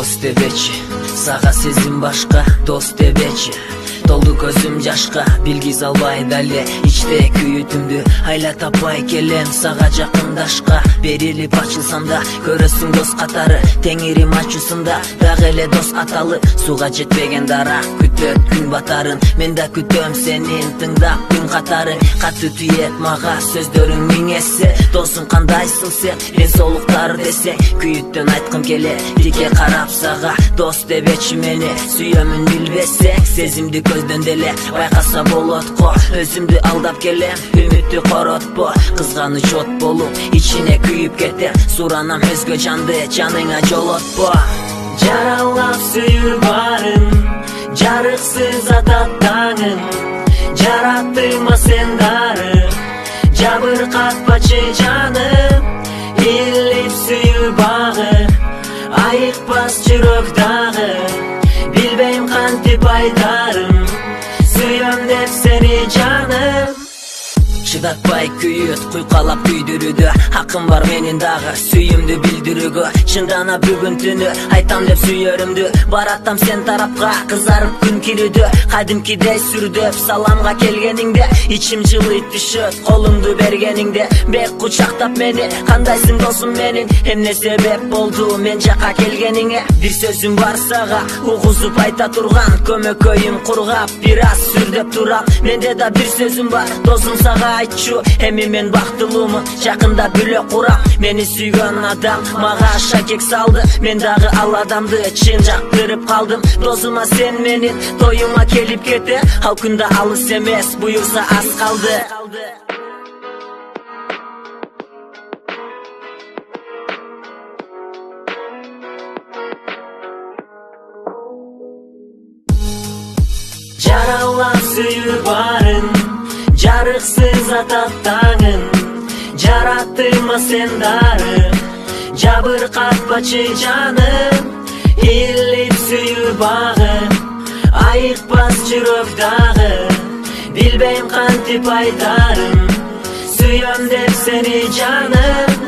Dost debечи, сага сезим башка, дост дебечи. Толду көзүм жашка, билгиз албай дале ичте күйүтүмдү айла таппай келем сага жакындашка. Берилип ачылсам да көрөсүң дос катары, теңирим ачуусунда дагы эле дос аталы. Суга жетпеген дара күтөт күн батарын, мен да күтөм сенин тыңдап күн катарын. Катты түйет мага сөздөрүң миң эсе, досуң кандайсың сен ден соолуктар десең. Күйүттөн айткым келе тике карап сага, дос дебечи мени сүйөмүн билбесең. Сезимди көздөн деле байкаса болот го, өзүмдү алдап келем үмүттү коротпо. Кызганыч от болуп ичине күйүп кетем, суранам өзгө жанды жаныңа жолотпо. Жаралап сүйүү барын, жарыксыз атат таңын, жараттыма сен дары, жабыркатпачы жаным. Илип сүйүү багы, айыкпас жүрөк дагы, билбейм кантип айтарым, сүйөм деп сени жаным. Чыдатпай күйүт, куйкалап күйдүрүүдө акым бар менин дагы сүйүмдү билдирүүгө. Чындана бүгүн түнү айтам деп сүйөрүмдү, бараттам сен тарапка кызарып күн кирүүдө. Кадимкидей сүрдөп саламга келгениңде ичим жылыйт түшөт, колумду бергениңде. Бек кучактап мени, кандайсың досум менин, эмне себеп болду мен жака келгениңе. Бир сөзүм бар сага, угузуп айта турган, көмөкөйүм кургап бир аз сүрдөп турам. Менде да бир сөзүм бар, досум сага айтчу, эми мен бактылуумун, жакында бөлөк курам. Мени сүйгөн адам мага шакек салды, мен дагы ал адамды чын жактырып калдым. Досума сен менин тоюма келип кете, ал күн да алыс эмес, буюрса аз калды. Жаралап сүйүү барын, жарыксыз атат таңын, жараттыма сен дары, жабыркатпачы жаным. Илип сүйүү багы, айыкпас жүрөк дагы, билбейм кантип айтарым, сүйөм деп сени жаным.